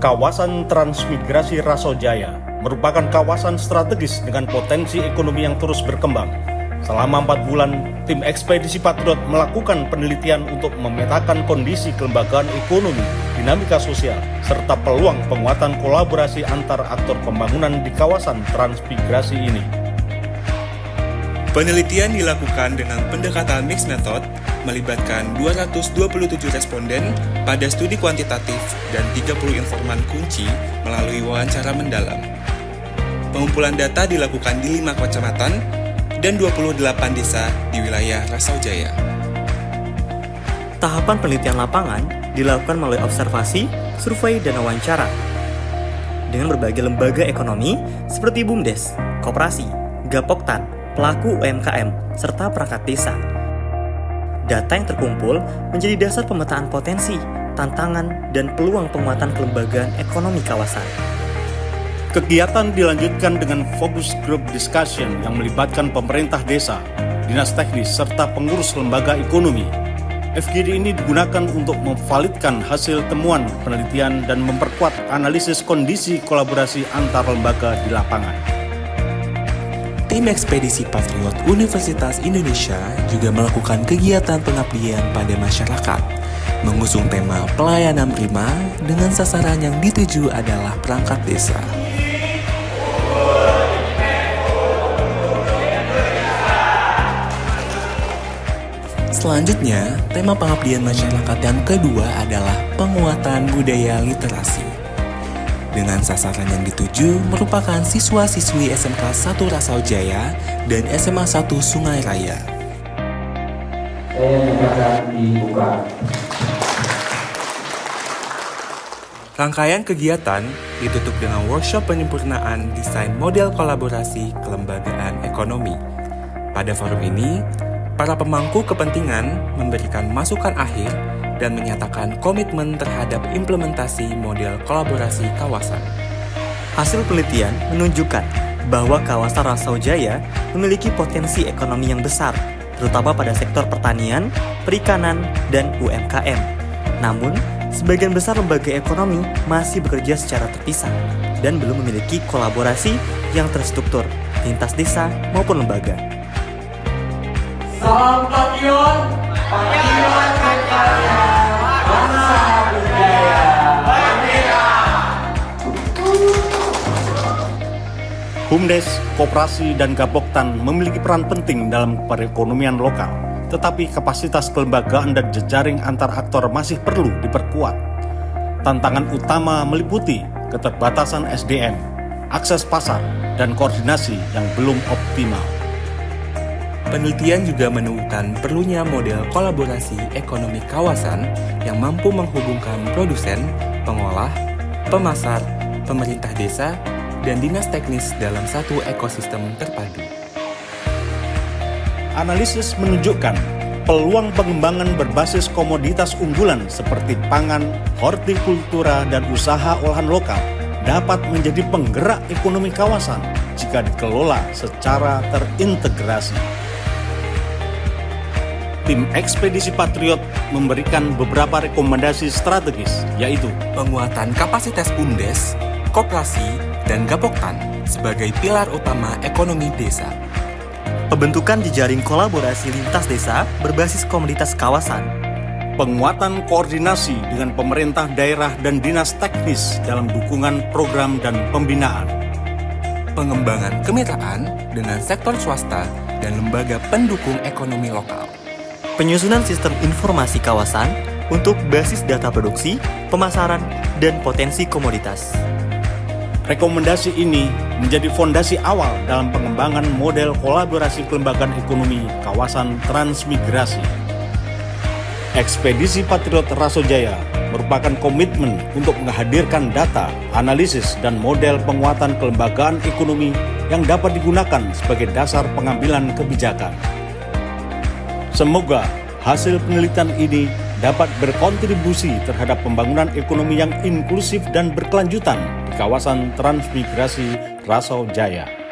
Kawasan Transmigrasi Rasojaya merupakan kawasan strategis dengan potensi ekonomi yang terus berkembang. Selama 4 bulan, tim Ekspedisi Patriot melakukan penelitian untuk memetakan kondisi kelembagaan ekonomi, dinamika sosial, serta peluang penguatan kolaborasi antar aktor pembangunan di kawasan transmigrasi ini. Penelitian dilakukan dengan pendekatan mixed method, melibatkan 227 responden pada studi kuantitatif dan 30 informan kunci melalui wawancara mendalam. Pengumpulan data dilakukan di 5 kecamatan dan 28 desa di wilayah Rasojaya. Tahapan penelitian lapangan dilakukan melalui observasi, survei, dan wawancara dengan berbagai lembaga ekonomi seperti BUMDes, koperasi, Gapoktan, pelaku UMKM, serta perangkat desa. Data yang terkumpul menjadi dasar pemetaan potensi, tantangan, dan peluang penguatan kelembagaan ekonomi kawasan. Kegiatan dilanjutkan dengan focus group discussion yang melibatkan pemerintah desa, dinas teknis, serta pengurus lembaga ekonomi. FGD ini digunakan untuk memvalidkan hasil temuan penelitian dan memperkuat analisis kondisi kolaborasi antar lembaga di lapangan. Tim Ekspedisi Patriot Universitas Indonesia juga melakukan kegiatan pengabdian pada masyarakat, mengusung tema pelayanan prima dengan sasaran yang dituju adalah perangkat desa. Selanjutnya, tema pengabdian masyarakat yang kedua adalah penguatan budaya literasi. Dengan sasaran yang dituju merupakan siswa-siswi SMK 1 Rasojaya dan SMA 1 Sungai Raya. Saya nyatakan dibuka. Rangkaian kegiatan ditutup dengan workshop penyempurnaan desain model kolaborasi kelembagaan ekonomi. Pada forum ini, para pemangku kepentingan memberikan masukan akhir dan menyatakan komitmen terhadap implementasi model kolaborasi kawasan. Hasil penelitian menunjukkan bahwa kawasan Rasojaya memiliki potensi ekonomi yang besar, terutama pada sektor pertanian, perikanan, dan UMKM. Namun, sebagian besar lembaga ekonomi masih bekerja secara terpisah dan belum memiliki kolaborasi yang terstruktur lintas desa maupun lembaga. Salam Patriot, Patriot berkarya, bangsa budaya, merdeka. BUMDes, koperasi, dan Gapoktan memiliki peran penting dalam perekonomian lokal, tetapi kapasitas kelembagaan dan jejaring antar aktor masih perlu diperkuat. Tantangan utama meliputi keterbatasan SDM, akses pasar, dan koordinasi yang belum optimal. Penelitian juga menemukan perlunya model kolaborasi ekonomi kawasan yang mampu menghubungkan produsen, pengolah, pemasar, pemerintah desa, dan dinas teknis dalam satu ekosistem terpadu. Analisis menunjukkan peluang pengembangan berbasis komoditas unggulan seperti pangan, hortikultura, dan usaha olahan lokal dapat menjadi penggerak ekonomi kawasan jika dikelola secara terintegrasi. Tim Ekspedisi Patriot memberikan beberapa rekomendasi strategis, yaitu Penguatan kapasitas BUMDes, koperasi, dan Gapoktan sebagai pilar utama ekonomi desa. Pembentukan jejaring kolaborasi lintas desa berbasis komunitas kawasan. penguatan koordinasi dengan pemerintah daerah dan dinas teknis dalam dukungan program dan pembinaan. Pengembangan kemitraan dengan sektor swasta dan lembaga pendukung ekonomi lokal. Penyusunan sistem informasi kawasan untuk basis data produksi, pemasaran, dan potensi komoditas. Rekomendasi ini menjadi fondasi awal dalam pengembangan model kolaborasi kelembagaan ekonomi kawasan transmigrasi. Ekspedisi Patriot Rasojaya merupakan komitmen untuk menghadirkan data, analisis, dan model penguatan kelembagaan ekonomi yang dapat digunakan sebagai dasar pengambilan kebijakan. Semoga hasil penelitian ini dapat berkontribusi terhadap pembangunan ekonomi yang inklusif dan berkelanjutan di kawasan transmigrasi Rasojaya.